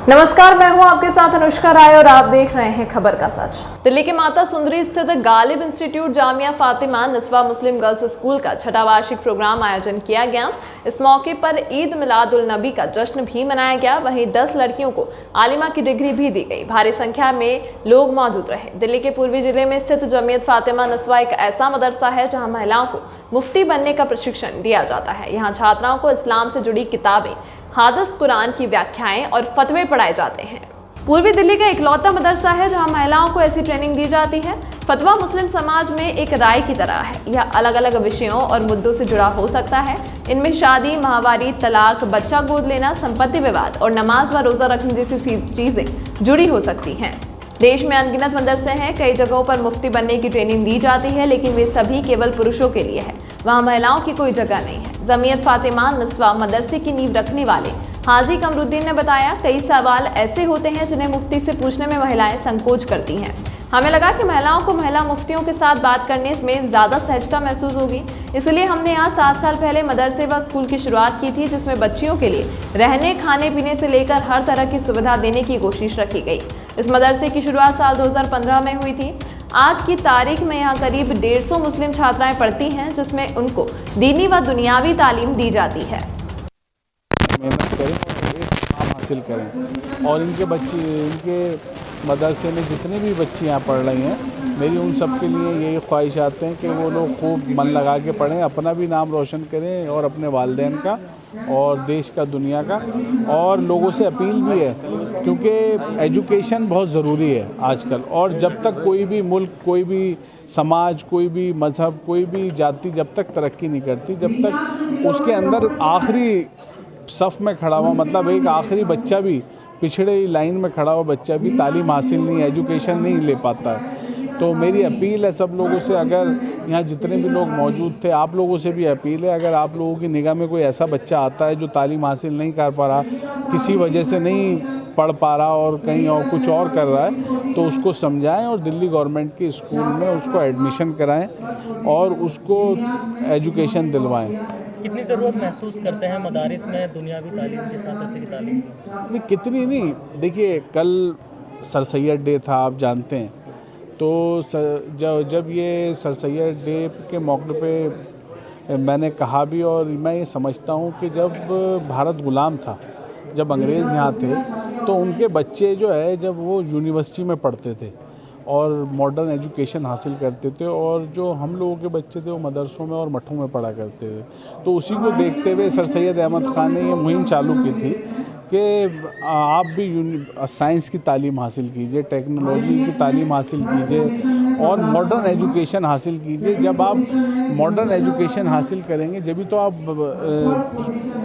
नमस्कार, मैं हूं आपके साथ अनुष्का राय और आप देख रहे हैं खबर का सच। दिल्ली के माता सुंदरी स्थित गालिब इंस्टीट्यूट जामिया फातिमा निस्वा मुस्लिम गर्ल्स स्कूल का छठा वार्षिक प्रोग्राम आयोजन किया गया। इस मौके पर ईद मिलाद उल नबी का जश्न भी मनाया गया। वहीं 10 लड़कियों को आलिमा की डिग्री भी दी गई। भारी संख्या में लोग मौजूद रहे। दिल्ली के पूर्वी जिले में स्थित जमियत फातिमा निस्वा एक ऐसा मदरसा है जहाँ महिलाओं को मुफ्ती बनने का प्रशिक्षण दिया जाता है। यहाँ छात्राओं को इस्लाम से जुड़ी किताबें, हादिस, कुरान की व्याख्याएं और फतवे पढ़ाए जाते हैं। पूर्वी दिल्ली का इकलौता मदरसा है जहां महिलाओं को ऐसी ट्रेनिंग दी जाती है। फतवा मुस्लिम समाज में एक राय की तरह है। यह अलग अलग विषयों और मुद्दों से जुड़ा हो सकता है। इनमें शादी, माहवारी, तलाक, बच्चा गोद लेना, संपत्ति विवाद और नमाज व रोजा रखने जैसी चीजें जुड़ी हो सकती हैं। देश में अनगिनत मदरसे हैं। कई जगहों पर मुफ्ती बनने की ट्रेनिंग दी जाती है, लेकिन वे सभी केवल पुरुषों के लिए है। वहाँ महिलाओं की कोई जगह नहीं है। जमियत फातिमा निस्वा मदरसे की नींव रखने वाले हाजी कमरुद्दीन ने बताया, कई सवाल ऐसे होते हैं जिन्हें मुफ्ती से पूछने में महिलाएं संकोच करती हैं। हमें लगा कि महिलाओं को महिला मुफ्तियों के साथ बात करने में ज़्यादा सहजता महसूस होगी, इसलिए हमने यहाँ 7 साल पहले मदरसे व स्कूल की शुरुआत की थी, जिसमें बच्चियों के लिए रहने, खाने पीने से लेकर हर तरह की सुविधा देने की कोशिश रखी गई। इस मदरसे की शुरुआत साल 2015 में हुई थी। आज की तारीख में यहाँ करीब 150 मुस्लिम छात्राएं पढ़ती हैं, जिसमें उनको दीनी व दुनियावी तालीम दी जाती है। मेहनत करें और एक काम हासिल करें। और इनके मदरसे में जितने भी बच्चे यहाँ पढ़ रही हैं, मेरी उन सब के लिए यही ख्वाहिशात हैं कि वो लोग खूब मन लगा के पढ़ें, अपना भी नाम रोशन करें और अपने वालिदैन का और देश का, दुनिया का। और लोगों से अपील भी है, क्योंकि एजुकेशन बहुत ज़रूरी है आजकल। और जब तक कोई भी मुल्क, कोई भी समाज, कोई भी मज़हब, कोई भी जाति जब तक तरक्की नहीं करती, जब तक उसके अंदर आखिरी सफ़ में खड़ा हुआ, मतलब एक आखिरी बच्चा भी, पिछड़े लाइन में खड़ा हुआ बच्चा भी तालीम हासिल नहीं, एजुकेशन नहीं ले पाता है। तो मेरी अपील है सब लोगों से, अगर यहाँ जितने भी लोग मौजूद थे, आप लोगों से भी अपील है, अगर आप लोगों की निगाह में कोई ऐसा बच्चा आता है जो तालीम हासिल नहीं कर पा रहा, किसी वजह से नहीं पढ़ पा रहा और कहीं और कुछ और कर रहा है, तो उसको समझाएं और दिल्ली गवर्नमेंट के स्कूल में उसको एडमिशन कराएं और उसको एजुकेशन दिलवाएं। कितनी ज़रूरत महसूस करते हैं मदारिस में दुनियावी तालीम के साथ ऐसे की तालीम की? नहीं, कितनी नहीं। देखिए, कल सर सैयद डे था, आप जानते हैं। तो जब ये सर सैयद डे के मौके पे मैंने कहा भी, और मैं ये समझता हूँ कि जब भारत ग़ुलाम था, जब अंग्रेज़ यहाँ थे, तो उनके बच्चे जो है, जब वो यूनिवर्सिटी में पढ़ते थे और मॉडर्न एजुकेशन हासिल करते थे, और जो हम लोगों के बच्चे थे वो मदरसों में और मठों में पढ़ा करते थे। तो उसी को देखते हुए सर सैयद अहमद ख़ान ने ये मुहिम चालू की थी कि आप भी साइंस की तालीम हासिल कीजिए, टेक्नोलॉजी की तालीम हासिल कीजिए और मॉडर्न एजुकेशन हासिल कीजिए। जब आप मॉडर्न एजुकेशन हासिल करेंगे, जब तो आप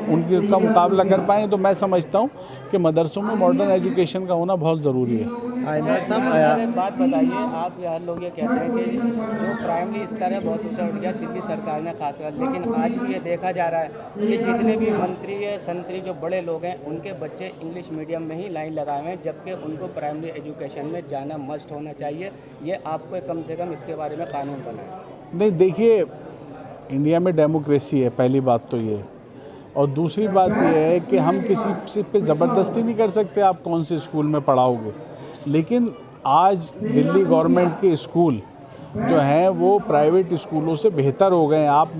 उनके का मुकाबला कर पाएँ। तो मैं समझता हूँ कि मदरसों में मॉडर्न एजुकेशन का होना बहुत ज़रूरी है। एक बात बताइए, आप यार लोग ये कहते हैं कि जो प्राइमरी स्तर है बहुत ऊँचा उठ गया दिल्ली सरकार ने खासकर, लेकिन आज भी ये देखा जा रहा है कि जितने भी मंत्री या संतरी जो बड़े लोग हैं, उनके बच्चे इंग्लिश मीडियम में ही लाइन लगाए हुए हैं, जबकि उनको प्राइमरी एजुकेशन में जाना मस्ट होना चाहिए। ये आपको कम से कम इसके बारे में कानून बनाए। नहीं, देखिए, इंडिया में डेमोक्रेसी है, पहली बात तो ये। और दूसरी बात यह है कि हम किसी पे ज़बरदस्ती नहीं कर सकते आप कौन से स्कूल में पढ़ाओगे। लेकिन आज दिल्ली गवर्नमेंट के स्कूल जो हैं वो प्राइवेट स्कूलों से बेहतर हो गए हैं। आप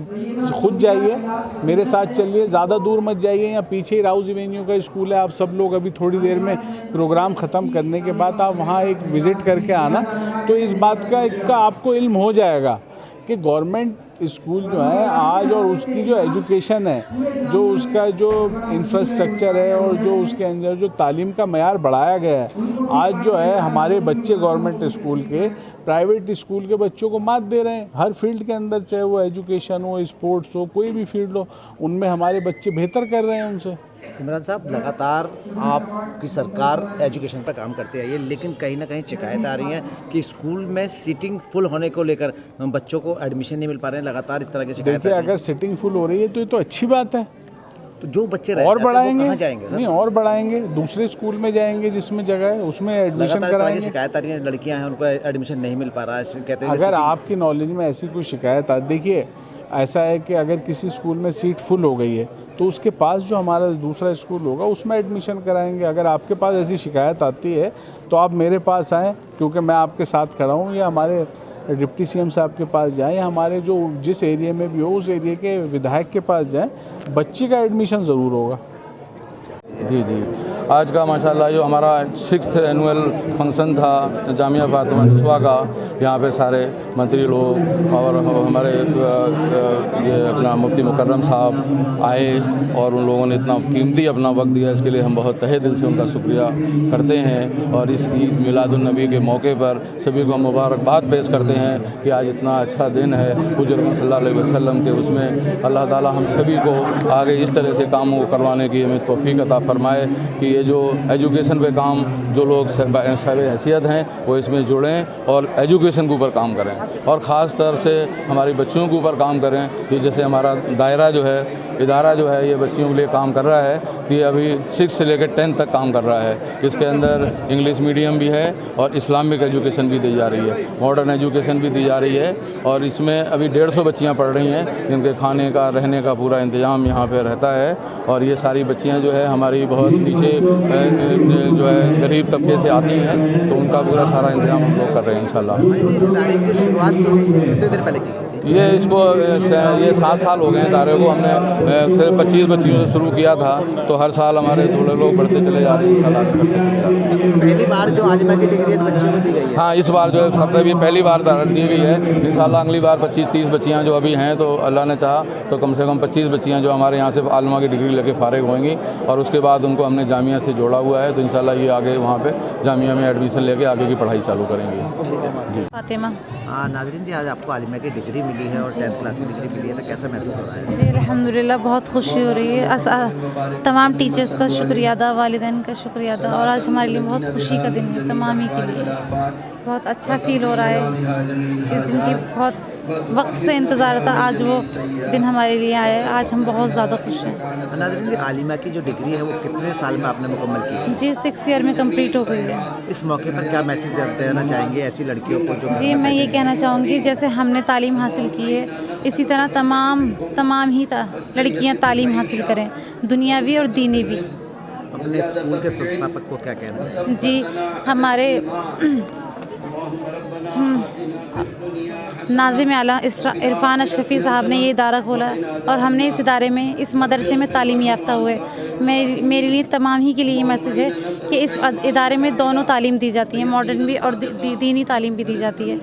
खुद जाइए, मेरे साथ चलिए, ज़्यादा दूर मत जाइए। यहाँ पीछे ही राउज़ एवेन्यू का स्कूल है। आप सब लोग अभी थोड़ी देर में प्रोग्राम ख़त्म करने के बाद आप वहाँ एक विज़िट करके आना, तो इस बात का आपको इल्म हो जाएगा कि गवर्नमेंट स्कूल जो है आज, और उसकी जो एजुकेशन है, जो उसका जो इंफ्रास्ट्रक्चर है और जो उसके अंदर जो तालीम का मयार बढ़ाया गया है, आज जो है हमारे बच्चे गवर्नमेंट स्कूल के प्राइवेट स्कूल के बच्चों को मात दे रहे हैं। हर फील्ड के अंदर, चाहे वो एजुकेशन हो, स्पोर्ट्स हो, कोई भी फील्ड हो, उनमें हमारे बच्चे बेहतर कर रहे हैं उनसे। इमरान साहब, लगातार आपकी सरकार एजुकेशन पर काम करती आई है, लेकिन कहीं ना कहीं शिकायत आ रही है कि स्कूल में सीटिंग फुल होने को लेकर बच्चों को एडमिशन नहीं मिल पा रहे हैं। लगातार इस तरह की शिकायत। देखिए, अगर सीटिंग फुल हो रही है तो ये तो अच्छी बात है। तो जो बच्चे और बढ़ाएंगे, कहाँ जाएंगे सर? नहीं, और बढ़ाएंगे, दूसरे स्कूल में जाएंगे जिसमें जगह है, उसमें एडमिशन कराएंगे। शिकायत आ रही है, लड़कियां हैं, उनको एडमिशन नहीं मिल पा रहा है, कहते हैं। अगर आपकी नॉलेज में ऐसी कोई शिकायत आ, देखिए, ऐसा है कि अगर किसी स्कूल में सीट फुल हो गई है तो उसके पास जो हमारा दूसरा स्कूल होगा उसमें एडमिशन कराएंगे। अगर आपके पास ऐसी शिकायत आती है तो आप मेरे पास आएँ, क्योंकि मैं आपके साथ खड़ा हूँ, या हमारे डिप्टी सीएम साहब के पास जाएं, या हमारे जो जिस एरिया में भी हो उस एरिया के विधायक के पास जाएं, बच्ची का एडमिशन ज़रूर होगा। जी जी, आज का माशाल्लाह जो हमारा 6th एनुअल फंक्शन था जामिया फातिमा निस्वा का, यहाँ पे सारे मंत्री लोग और हमारे ये अपना मुफ्ती मुकर्रम साहब आए और उन लोगों ने इतना कीमती अपना वक्त दिया, इसके लिए हम बहुत तहे दिल से उनका शुक्रिया करते हैं। और इस ईद मिलादुन्नबी के मौके पर सभी को मुबारकबाद पेश करते हैं कि आज इतना अच्छा दिन है हुज़ूर सल्लल्लाहु अलैहि वसल्लम के, उसमें अल्लाह ताला हम सभी को आगे इस तरह से कामों को करवाने की हमें तौफीक अता फरमाए कि ये जो एजुकेशन पे काम जो लोग साहिब हैसियत हैं वो इसमें जुड़ें और एजुकेशन के ऊपर काम करें, और ख़ास तौर से हमारी बच्चियों के ऊपर काम करें। कि जैसे हमारा दायरा जो है, इदारा जो है, ये बच्चियों के लिए काम कर रहा है। ये अभी 6 से लेकर 10 तक काम कर रहा है। इसके अंदर इंग्लिश मीडियम भी है और इस्लामिक एजुकेशन भी दी जा रही है, मॉडर्न एजुकेशन भी दी जा रही है। और इसमें अभी 150 बच्चियाँ पढ़ रही हैं जिनके खाने का रहने का पूरा इंतज़ाम यहाँ पे रहता है। और ये सारी बच्चियाँ जो है हमारी बहुत नीचे जो है गरीब तबके से आती हैं, तो उनका पूरा सारा इंतज़ाम हम लोग कर रहे हैं इंशाल्लाह। इस इदारे की जो शुरुआत की गई थी कितने देर पहले की गई थी? ये 7 साल हो गए हैं इदारे को। हमने सिर्फ 25 बच्चियों से शुरू किया था, तो हर साल हमारे थोड़े लोग बढ़ते चले जा रहे हैं, इंशाल्लाह बढ़ते चले जा रहे हैं। पहली बार जो आलिमा की डिग्री बच्चों को दी गई है? हाँ, इस बार जो है सबसे भी पहली बार दी गई है। इंशाल्लाह अगली बार 25-30 बच्चियाँ जो अभी हैं, तो अल्लाह ने चाहा तो कम से कम 25 बच्चियाँ जो हमारे यहाँ से आलिमा की डिग्री लेके फारिग होंगी, और उसके बाद उनको हमने जामिया से जोड़ा हुआ है। तो इंशाल्लाह ये आगे वहाँ पे जामिया में एडमिशन लेके आगे की पढ़ाई चालू करेंगे। जी फातिमा। नाज़रीन जी, आज आपको आलिमा की डिग्री मिली है और 10th क्लास की डिग्री मिली है, तो कैसा महसूस हो रहा है? जी अल्हम्दुलिल्लाह, बहुत खुशी हो रही है। तमाम टीचर्स का शुक्रिया अदा, वालिदैन का शुक्रिया अदा, और आज हमारे लिए बहुत खुशी का दिन है तमाम ही के लिए। बहुत अच्छा फ़ील हो रहा है। इस दिन की बहुत वक्त से इंतज़ार था, आज वो दिन हमारे लिए आया है। आज हम बहुत ज़्यादा खुश हैं। नाज़रीन जी, आलिमा की जो डिग्री है वो कितने साल में आपने मुकम्मल की है? जी 6 ईयर में कंप्लीट हो गई है। इस मौके पर क्या मैसेज देना चाहेंगे ऐसी लड़कियों को जो? जी मैं ये कहना चाहूँगी, जैसे हमने तालीम हासिल की है, इसी तरह तमाम ही लड़कियाँ तालीम हासिल करें, दुनियावी और दीनी भी। अपने स्कूल के संस्थापक को क्या कहना है? जी हमारे नाज़िम आला इरफान अशरफ़ी साहब ने ये इदारा खोला, और हमने इस इदारे में, इस मदरसे में तालीम याफ्ता हुए। मेरे लिए तमाम ही के लिए ये मैसेज है कि इस इदारे में दोनों तालीम दी जाती है, मॉडर्न भी और दीनी तालीम भी दी जाती है।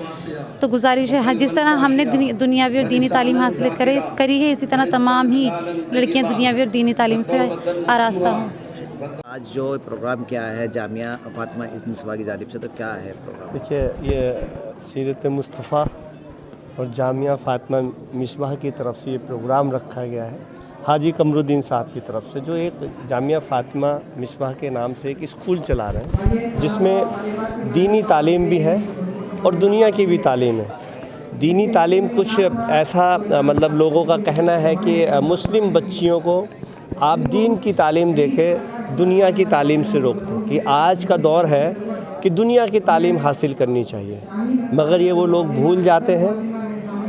तो गुजारिश है, जिस तरह हमने दुनियावी और दीनी तालीम हासिल करी है, इसी तरह तमाम ही लड़कियाँ दुनियावी और दीनी तालीम से आरास्ता हों। आज जो प्रोग्राम क्या है जामिया फातिमा निस्वा की जानिब से, तो क्या है प्रोग्राम? देखिए, ये सीरत मुस्तफ़ा और जामिया फातिमा मिसबाह की तरफ से ये प्रोग्राम रखा गया है, हाजी कमरुद्दीन साहब की तरफ से, जो एक जामिया फातिमा मिसबाह के नाम से एक स्कूल चला रहे हैं, जिसमें दीनी तालीम भी है और दुनिया की भी तालीम है। दीनी तालीम कुछ ऐसा मतलब लोगों का कहना है कि मुस्लिम बच्चियों को आप दीन की तालीम देके दुनिया की तालीम से रोकते हैं, कि आज का दौर है कि दुनिया की तालीम हासिल करनी चाहिए, मगर ये वो लोग भूल जाते हैं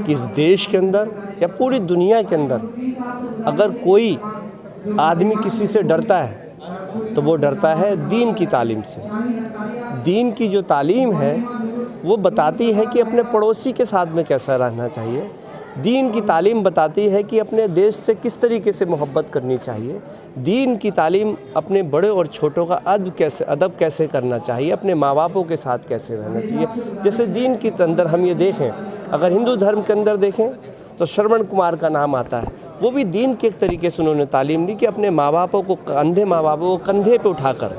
कि इस देश के अंदर या पूरी दुनिया के अंदर अगर कोई आदमी किसी से डरता है तो वो डरता है दीन की तालीम से। दीन की जो तालीम है वो बताती है कि अपने पड़ोसी के साथ में कैसा रहना चाहिए। दीन की तालीम बताती है कि अपने देश से किस तरीके से मोहब्बत करनी चाहिए। दीन की तालीम अपने बड़े और छोटों का अदब कैसे करना चाहिए, अपने माँ बापों के साथ कैसे रहना चाहिए। जैसे दीन के अंदर हम ये देखें, अगर हिंदू धर्म के अंदर देखें तो श्रवण कुमार का नाम आता है, वो भी दीन के एक तरीके से उन्होंने तालीम दी कि अपने माँ बापों को, अंधे माँ बापों को कंधे पे उठाकर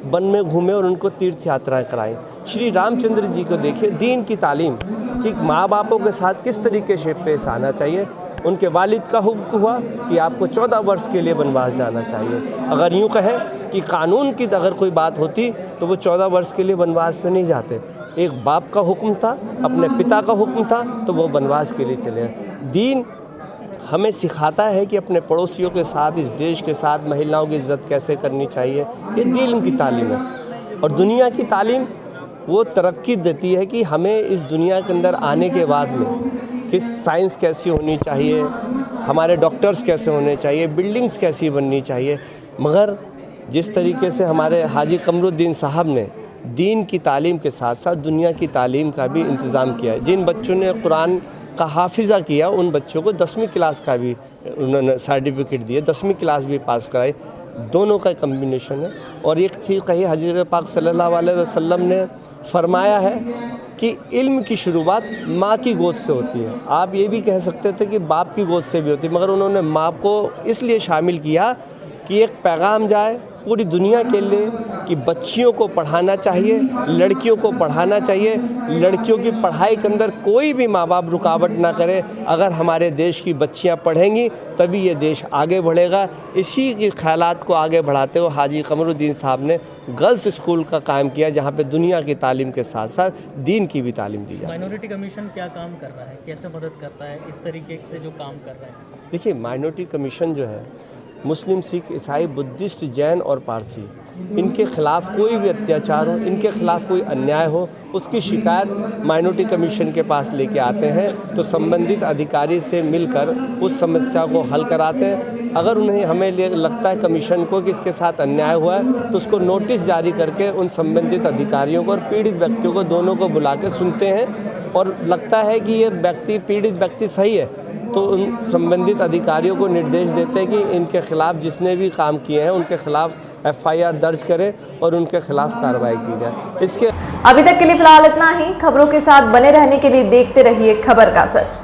वन में घूमें और उनको तीर्थ यात्राएं कराएं। श्री रामचंद्र जी को देखिए, दीन की तालीम कि माँ बापों के साथ किस तरीके से पेश आना चाहिए। उनके वालिद का हुक्म हुआ कि आपको 14 वर्ष के लिए वनवास जाना चाहिए। अगर यूँ कहें कि कानून की अगर कोई बात होती तो वो 14 वर्ष के लिए वनवास पे नहीं जाते। एक बाप का हुक्म था, अपने पिता का हुक्म था, तो वो वनवास के लिए चले। दीन हमें सिखाता है कि अपने पड़ोसियों के साथ, इस देश के साथ महिलाओं की इज़्ज़त कैसे करनी चाहिए। ये दीन की तालीम है। और दुनिया की तालीम वो तरक्की देती है कि हमें इस दुनिया के अंदर आने के बाद में कि साइंस कैसी होनी चाहिए, हमारे डॉक्टर्स कैसे होने चाहिए, बिल्डिंग्स कैसी बननी चाहिए। मगर जिस तरीके से हमारे हाजी कमरुद्दीन साहब ने दीन की तालीम के साथ साथ दुनिया की तालीम का भी इंतज़ाम किया है, जिन बच्चों ने कुरान का हाफिज़ा किया उन बच्चों को 10वीं क्लास का भी उन्होंने सर्टिफिकेट दिए, 10वीं क्लास भी पास कराई, दोनों का कम्बिनेशन है। और एक चीज़ कही हज़रत पाक सल्लल्लाहु अलैहि वसल्लम ने फरमाया है कि इल्म की शुरुआत माँ की गोद से होती है। आप ये भी कह सकते थे कि बाप की गोद से भी होती है, मगर उन्होंने माँ को इसलिए शामिल किया कि एक पैगाम जाए पूरी दुनिया के लिए कि बच्चियों को पढ़ाना चाहिए, लड़कियों को पढ़ाना चाहिए, लड़कियों की पढ़ाई के अंदर कोई भी माँ बाप रुकावट ना करे। अगर हमारे देश की बच्चियाँ पढ़ेंगी तभी ये देश आगे बढ़ेगा। इसी के ख्यालात को आगे बढ़ाते हुए हाजी कमरुद्दीन साहब ने गर्ल्स स्कूल का कायम किया, जहाँ पे दुनिया की तालीम के साथ साथ दीन की भी तालीम दी जाती है। माइनॉरिटी कमीशन क्या काम कर रहा है, कैसे मदद करता है इस तरीके से जो काम कर रहा है? देखिए, माइनॉरिटी कमीशन जो है मुस्लिम, सिख, ईसाई, बुद्धिस्ट, जैन और पारसी, इनके ख़िलाफ़ कोई भी अत्याचार हो, इनके ख़िलाफ़ कोई अन्याय हो, उसकी शिकायत माइनॉरिटी कमीशन के पास लेके आते हैं तो संबंधित अधिकारी से मिलकर उस समस्या को हल कराते हैं। अगर उन्हें हमें लगता है कमीशन को कि इसके साथ अन्याय हुआ है तो उसको नोटिस जारी करके उन संबंधित अधिकारियों को और पीड़ित व्यक्तियों को दोनों को बुला के सुनते हैं, और लगता है कि ये व्यक्ति पीड़ित व्यक्ति सही है तो उन संबंधित अधिकारियों को निर्देश देते हैं कि इनके खिलाफ़ जिसने भी काम किए हैं उनके खिलाफ़ FIR दर्ज करें और उनके खिलाफ़ कार्रवाई की जाए। इसके अभी तक के लिए फिलहाल इतना ही। खबरों के साथ बने रहने के लिए देखते रहिए खबर का सच।